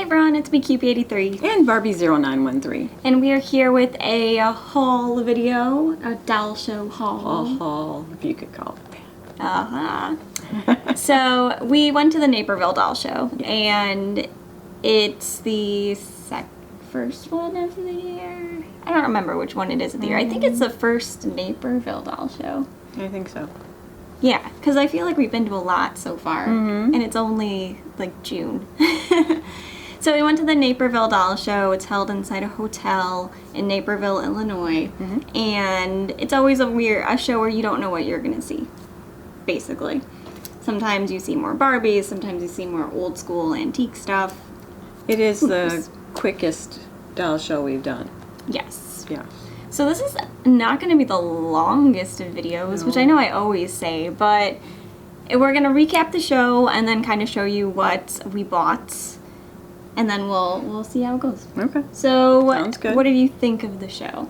Hey everyone, it's me, Cupie83. And Barbie0913. And we are here with a haul video, a doll show haul. A haul, if you could call it that. Uh-huh. So, we went to the Naperville Doll Show, and it's the first one of the year? I don't remember which one it is of the year. I think it's the first Naperville Doll Show. I think so. Yeah, because I feel like we've been to a lot so far, and it's only, like, June. So we went to the Naperville Doll Show. It's held inside a hotel in Naperville, Illinois, and it's always a show where you don't know what you're going to see, basically. Sometimes you see more Barbies, sometimes you see more old school antique stuff. It is the quickest doll show we've done. Yes. Yeah. So this is not going to be the longest of videos, which I know I always say, but we're going to recap the show and then kind of show you what we bought, and then we'll see how it goes. Okay. So Sounds good. What did you think of the show?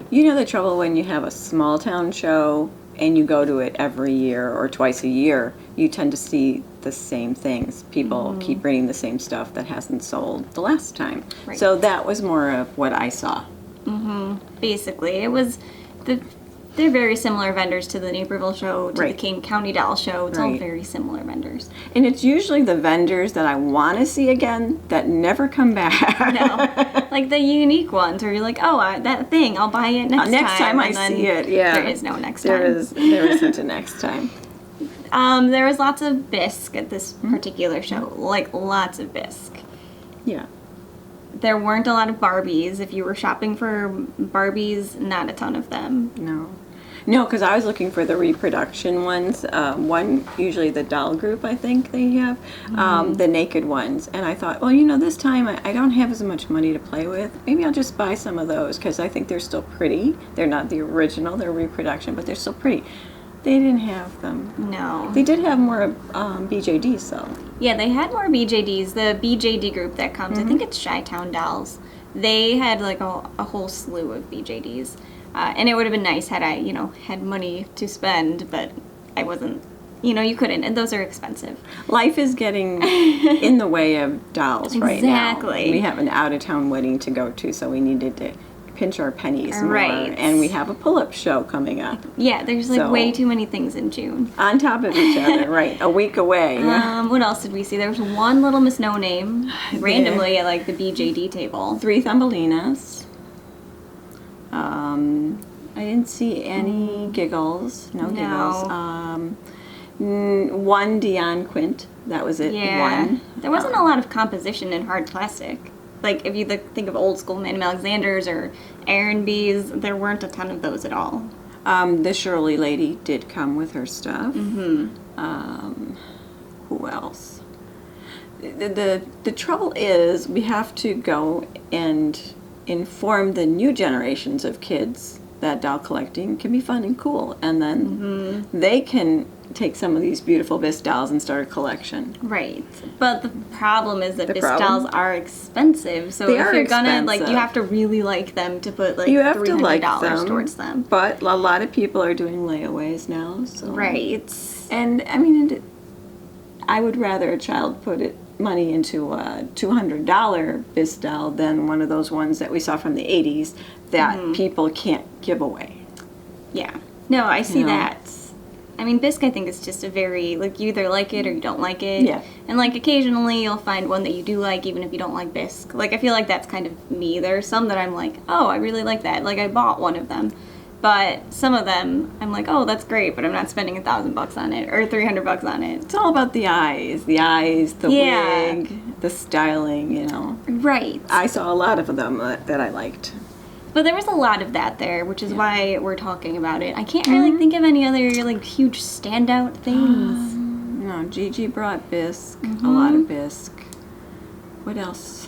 You know the trouble when you have a small town show and you go to it every year or twice a year, you tend to see the same things. People keep bringing the same stuff that hasn't sold the last time. Right. So that was more of what I saw. Basically, it was they're very similar vendors to the Naperville show, to the King County Doll Show. It's all very similar vendors. And it's usually the vendors that I want to see again that never come back. No, like the unique ones where you're like, oh, that thing, I'll buy it next time. Next time I and then see it, yeah. There is no next time. There isn't a next time. There was lots of bisque at this particular show, like lots of bisque. Yeah. There weren't a lot of Barbies. If you were shopping for Barbies, not a ton of them. No, because I was looking for the reproduction ones. One, usually the doll group, I think they have, the naked ones. And I thought, well, this time I don't have as much money to play with. Maybe I'll just buy some of those because I think they're still pretty. They're not the original, they're reproduction, but they're still pretty. They didn't have them. No. They did have more BJDs, though. Yeah, they had more BJDs. The BJD group that comes, I think it's Chi-Town Dolls. They had like a whole slew of BJDs. And it would have been nice had I, had money to spend, but I wasn't, you couldn't, and those are expensive. Life is getting in the way of dolls right now. Exactly. We have an out-of-town wedding to go to, so we needed to pinch our pennies more. Right. And we have a pull-up show coming up. Yeah, there's like way too many things in June. On top of each other, right. A week away. What else did we see? There was one little Miss No Name randomly at like the BJD table. 3 Thumbelinas. I didn't see any giggles. No giggles. 1 Dion Quint. That was it. Yeah. One. There wasn't a lot of composition in hard plastic. Like, if you think of old school Madame Alexander's or Aaron B's, there weren't a ton of those at all. The Shirley lady did come with her stuff. Who else? The trouble is we have to go and inform the new generations of kids that doll collecting can be fun and cool. And then they can take some of these beautiful bisque dolls and start a collection. Right. But the problem is that bisque dolls are expensive. So if you're gonna, you have to really like them to put, like, $300 towards them. But a lot of people are doing layaways now, so. Right. And, I mean, I would rather a child put money into a $200 bisque doll than one of those ones that we saw from the 80s that people can't give away. Yeah. No, I see that. I mean, bisque, I think, is just a very, like, you either like it or you don't like it. Yeah. And, like, occasionally you'll find one that you do like, even if you don't like bisque. Like, I feel like that's kind of me. There are some that I'm like, oh, I really like that. Like, I bought one of them. But some of them, I'm like, oh, that's great, but I'm not spending $1,000 on it or $300 on it. It's all about the eyes, the wig, the styling, Right. I saw a lot of them that I liked. But there was a lot of that there, which is why we're talking about it. I can't really think of any other, like, huge standout things. No, Gigi brought bisque, a lot of bisque. What else?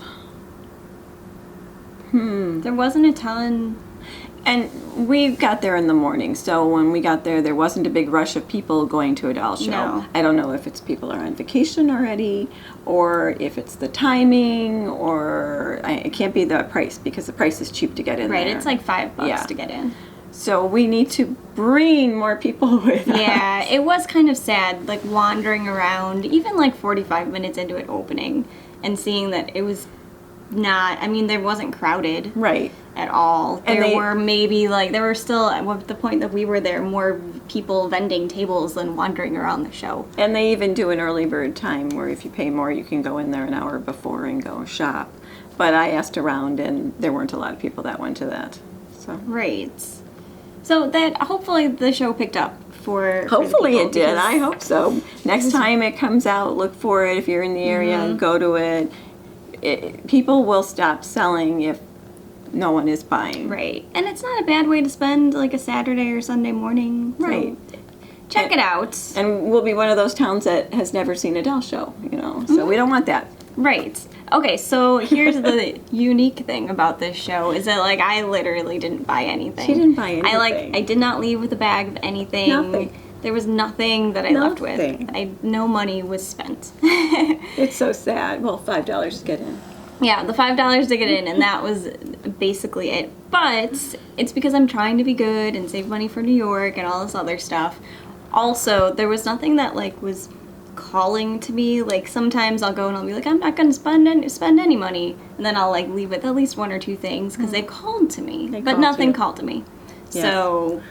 There wasn't a ton. And we got there in the morning, so when we got there wasn't a big rush of people going to a doll show. No. I don't know if it's people are on vacation already, or if it's the timing, or it can't be the price, because the price is cheap to get in there. Right, it's like $5 to get in. So we need to bring more people with us. Yeah, it was kind of sad, like wandering around, even like 45 minutes into it opening, and seeing that it was not, I mean, there wasn't crowded. Right. At all. And there were maybe, like, there were still, at the point that we were there, more people vending tables than wandering around the show. And they even do an early bird time where if you pay more, you can go in there an hour before and go shop. But I asked around, and there weren't a lot of people that went to that. So Right. So that, hopefully the show picked up for hopefully the people, it did. I hope so. Next time it comes out, look for it. If you're in the area, go to it. People will stop selling if no one is buying. Right. And it's not a bad way to spend like a Saturday or Sunday morning. So Right. check it out. And we'll be one of those towns that has never seen a doll show, you know. So we don't want that. Right. Okay, so here's the unique thing about this show is that, like, I literally didn't buy anything. She didn't buy anything. I did not leave with a bag of anything. Nothing. There was nothing that I left with. Nothing. No money was spent. It's so sad. Well, $5 to get in. Yeah, the $5 to get in, and that was basically it. But it's because I'm trying to be good and save money for New York and all this other stuff. Also, there was nothing that, like, was calling to me. Like, sometimes I'll go and I'll be like, I'm not going to spend any money, and then I'll, like, leave with at least one or two things because they called to me, but nothing called to me. Yeah. So,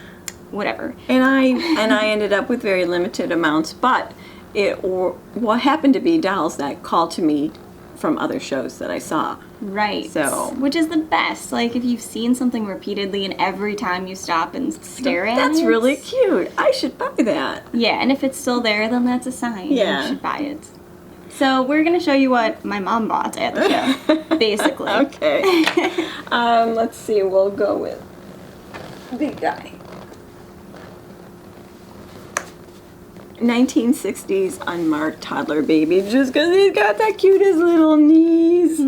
whatever. And I ended up with very limited amounts, but what happened to be dolls that called to me from other shows that I saw. Right. So, which is the best. Like, if you've seen something repeatedly and every time you stop and stare at it. That's really cute. I should buy that. Yeah, and if it's still there, then that's a sign. Yeah. You should buy it. So we're going to show you what my mom bought at the show, basically. Okay. Let's see. We'll go with big guy. 1960s unmarked toddler baby, just because he's got that cutest little knees.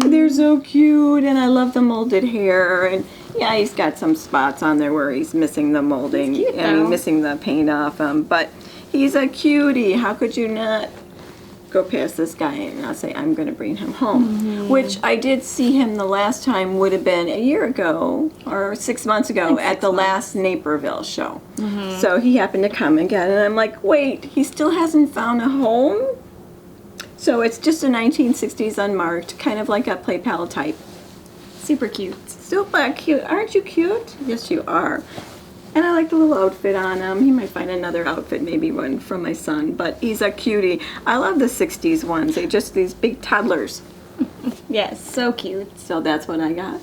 They're so cute, and I love the molded hair. And yeah, he's got some spots on there where he's missing the molding He's cute, and though. missing the paint off him. But he's a cutie. How could you not go past this guy and not say, I'm going to bring him home? Which I did see him the last time would have been a year ago or 6 months ago at the last Naperville show. So he happened to come again, and I'm like, wait, he still hasn't found a home? So it's just a 1960s unmarked, kind of like a play pal type. Super cute. Still black cute. Aren't you cute? Yes, you are. And I like the little outfit on him. He might find another outfit, maybe one from my son, but he's a cutie. I love the 60s ones. They're just these big toddlers. Yes, so cute. So that's what I got.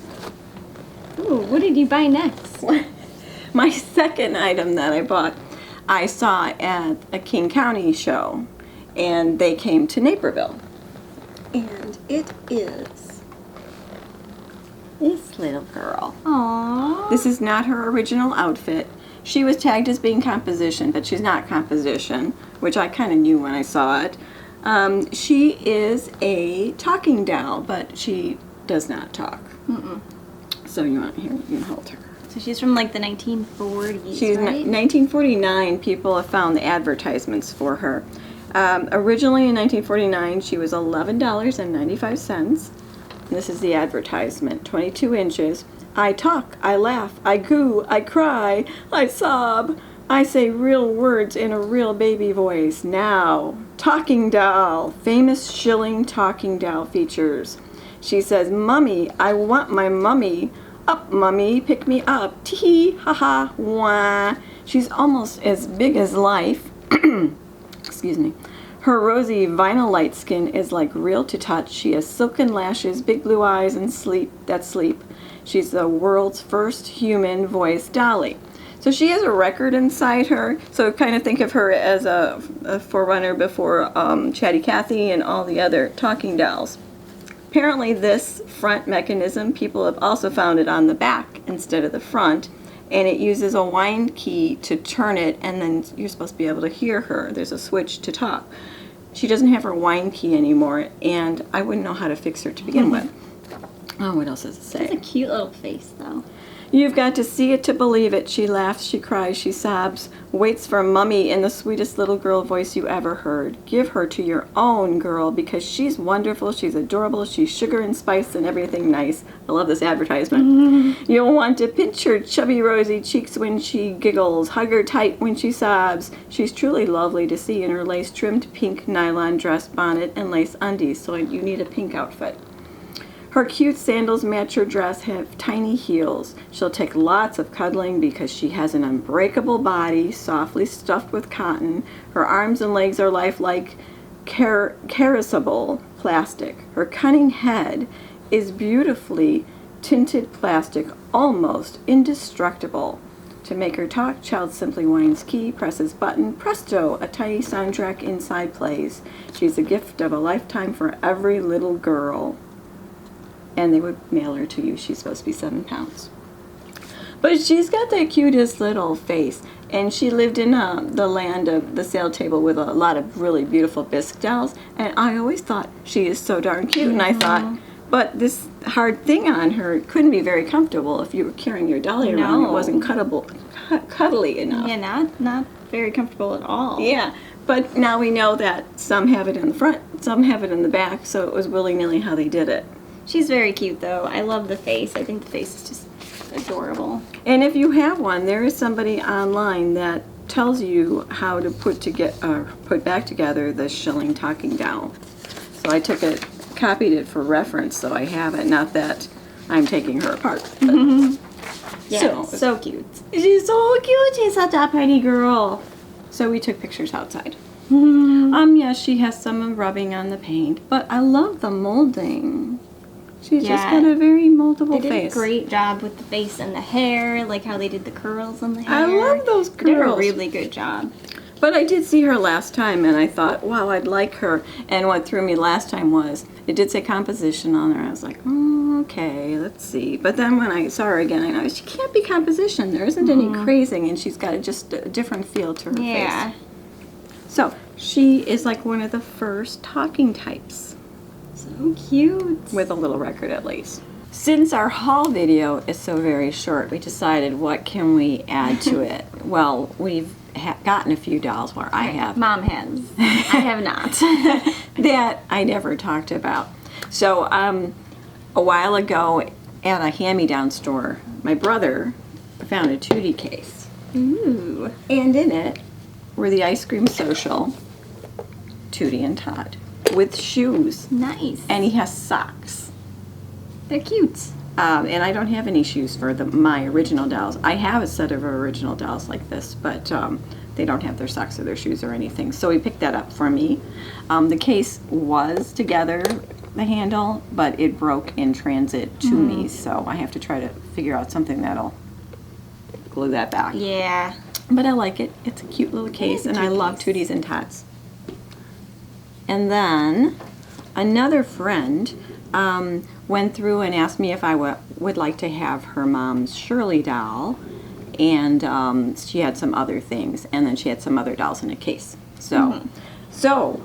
Ooh, what did you buy next? My second item that I bought, I saw at a King County show, and they came to Naperville. And it is this little girl. Aww. This is not her original outfit. She was tagged as being composition, but she's not composition, which I kind of knew when I saw it. She is a talking doll, but she does not talk. So you can hold her. So she's from like the 1940s, She's right? 1949. People have found the advertisements for her. Originally in 1949, she was $11.95. This is the advertisement, 22 inches. I talk, I laugh, I goo, I cry, I sob. I say real words in a real baby voice. Now, talking doll, famous shilling talking doll features. She says, Mummy, I want my mummy. Up, Mummy, pick me up. Tee, ha ha, wah. She's almost as big as life. Excuse me. Her rosy vinyl light skin is like real to touch. She has silken lashes, big blue eyes, and sleep. She's the world's first human voice dolly. So she has a record inside her. So kind of think of her as a forerunner before Chatty Cathy and all the other talking dolls. Apparently this front mechanism, people have also found it on the back instead of the front. And it uses a wind key to turn it, and then you're supposed to be able to hear her. There's a switch to talk. She doesn't have her wind key anymore, and I wouldn't know how to fix her to begin with. Oh, what else does it It's a say? cute little face, though. You've got to see it to believe it. She laughs, she cries, she sobs, waits for Mummy in the sweetest little girl voice you ever heard. Give her to your own girl because she's wonderful, she's adorable, she's sugar and spice and everything nice. I love this advertisement. You'll want to pinch her chubby rosy cheeks when she giggles, hug her tight when she sobs. She's truly lovely to see in her lace-trimmed pink nylon dress, bonnet, and lace undies, so you need a pink outfit. Her cute sandals match her dress, have tiny heels. She'll take lots of cuddling because she has an unbreakable body, softly stuffed with cotton. Her arms and legs are lifelike, caressable plastic. Her cunning head is beautifully tinted plastic, almost indestructible. To make her talk, child simply winds key, presses button, presto, a tiny soundtrack inside plays. She's a gift of a lifetime for every little girl. And they would mail her to you. She's supposed to be 7 pounds. But she's got the cutest little face. And she lived in the land of the sale table with a lot of really beautiful bisque dolls. And I always thought, she is so darn cute. And I thought, but this hard thing on her couldn't be very comfortable if you were carrying your dolly around. It wasn't cuddly enough. Yeah, not very comfortable at all. Yeah. But now we know that some have it in the front, some have it in the back. So it was willy-nilly how they did it. She's very cute, though. I love the face. I think the face is just adorable. And if you have one, there is somebody online that tells you how to put back together the Shilling talking doll. So I copied it for reference, so I have it. Not that I'm taking her apart. Yeah, so cute. She's so cute. She's such a pretty girl. So we took pictures outside. Yes, she has some rubbing on the paint, but I love the molding. She's just got a very moldable face. They did a great job with the face and the hair, like how they did the curls on the hair. I love those curls. They did a really good job. But I did see her last time, and I thought, wow, I'd like her. And what threw me last time was, it did say composition on her. I was like, oh, okay, let's see. But then when I saw her again, I know she can't be composition. There isn't any crazing, and she's got just a different feel to her face. So she is like one of the first talking types. So cute. With a little record at least. Since our haul video is so very short, we decided what can we add to it. Well, we've gotten a few dolls where I have. Mom has. I have not. That I never talked about. So a while ago at a hand-me-down store, my brother found a Tootie case. Ooh. And in it were the Ice Cream Social, Tootie and Todd, with shoes. Nice. And he has socks. They're cute. And I don't have any shoes for my original dolls. I have a set of original dolls like this, but they don't have their socks or their shoes or anything. So he picked that up for me. The case was together, the handle, but it broke in transit to me, so I have to try to figure out something that'll glue that back. Yeah. But I like it. It's a cute little case, and I love Tooties and Tots. And then another friend went through and asked me if I would like to have her mom's Shirley doll, and she had some other things, and then she had some other dolls in a case. So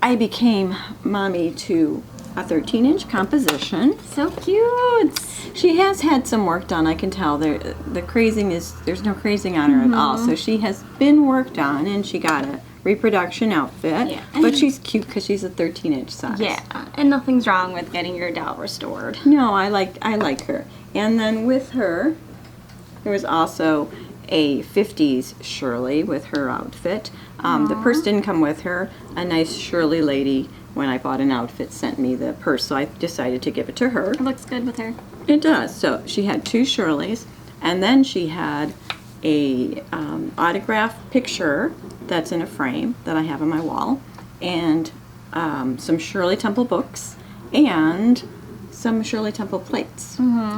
I became mommy to a 13-inch composition. So cute. She has had some work done, I can tell. The crazing there's no crazing on her at all. So she has been worked on, and she got a reproduction outfit. Yeah. But she's cute because she's a 13-inch size. Yeah, and nothing's wrong with getting your doll restored. No, I like her. And then with her, there was also a 50s Shirley with her outfit. The purse didn't come with her. A nice Shirley lady, when I bought an outfit, sent me the purse, so I decided to give it to her. It looks good with her. It does. So she had 2 Shirleys, and then she had a autograph picture that's in a frame that I have on my wall, and some Shirley Temple books, and some Shirley Temple plates,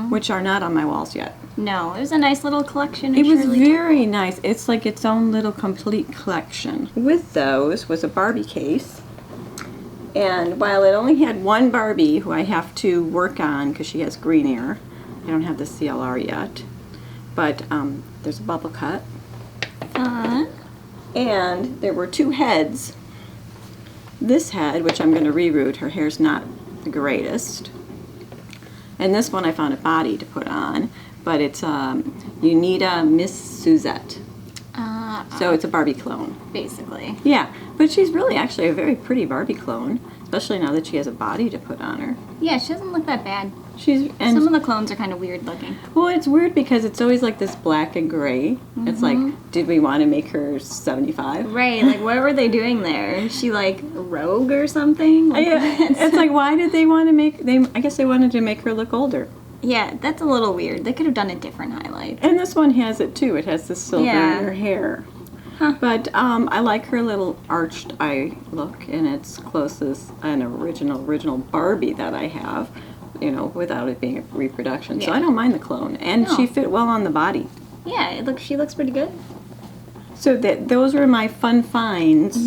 which are not on my walls yet. No, it was a nice little collection. It was very nice. It's like its own little complete collection. With those was a Barbie case. And while it only had one Barbie who I have to work on because she has green ear, I don't have the CLR yet, but there's a bubble cut. And there were 2 heads. This head, which I'm going to reroute, her hair's not the greatest. And this one I found a body to put on. but it's you need a Miss Suzette. So it's a Barbie clone. Basically. Yeah, but she's really actually a very pretty Barbie clone, especially now that she has a body to put on her. Yeah, she doesn't look that bad. And some of the clones are kind of weird looking. Well, it's weird because it's always like this black and gray. Mm-hmm. It's like, did we want to make her 75? Right, like what were they doing there? Is she like a rogue or something? Like, yeah, it's like, why did they want to make, I guess they wanted to make her look older. Yeah, that's a little weird. They could have done a different highlight. And this one has it too. It has the silver in her hair. Huh. But I like her little arched eye look, and it's closest an original Barbie that I have, you know, without it being a reproduction. Yeah. So I don't mind the clone, and she fit well on the body. Yeah, she looks pretty good. So those were my fun finds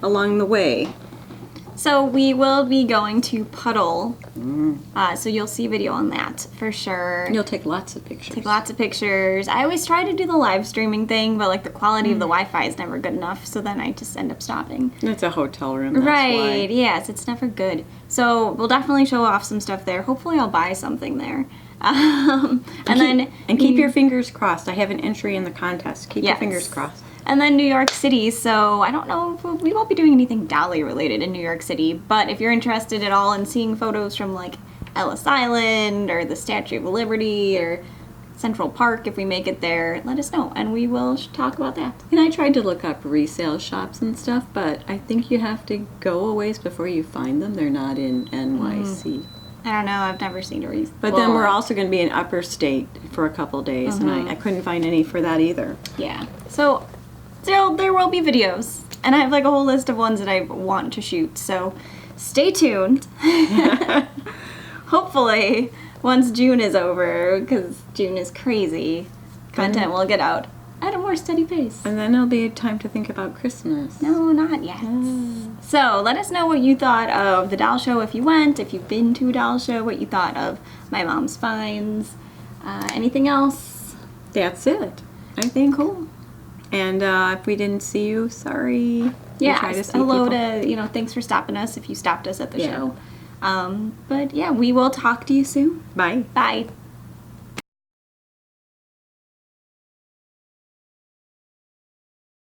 along the way. So we will be going to Puddle, so you'll see video on that for sure. You'll take lots of pictures. I always try to do the live streaming thing, but like the quality of the Wi-Fi is never good enough, so then I just end up stopping. It's a hotel room, that's right? Why. Yes, it's never good. So we'll definitely show off some stuff there. Hopefully, I'll buy something there. Keep your fingers crossed. I have an entry in the contest. Keep your fingers crossed. And then New York City, so I don't know if we won't be doing anything Dolly related in New York City, but if you're interested at all in seeing photos from like Ellis Island or the Statue of Liberty or Central Park, if we make it there, let us know and we will talk about that. And I tried to look up resale shops and stuff, but I think you have to go a ways before you find them. They're not in NYC. I don't know, I've never seen a resale. But then we're also going to be in Upper State for a couple days, and I couldn't find any for that either. Yeah, so there will be videos, and I have like a whole list of ones that I want to shoot, so stay tuned. Hopefully, once June is over, because June is crazy, content will get out at a more steady pace. And then it'll be time to think about Christmas. No, not yet. So let us know what you thought of the doll show if you went, if you've been to a doll show, what you thought of my mom's finds, anything else. That's it, I think. Cool. And if we didn't see you, sorry. Yeah, hello to, thanks for stopping us if you stopped us at the show. But yeah, we will talk to you soon. Bye. Bye.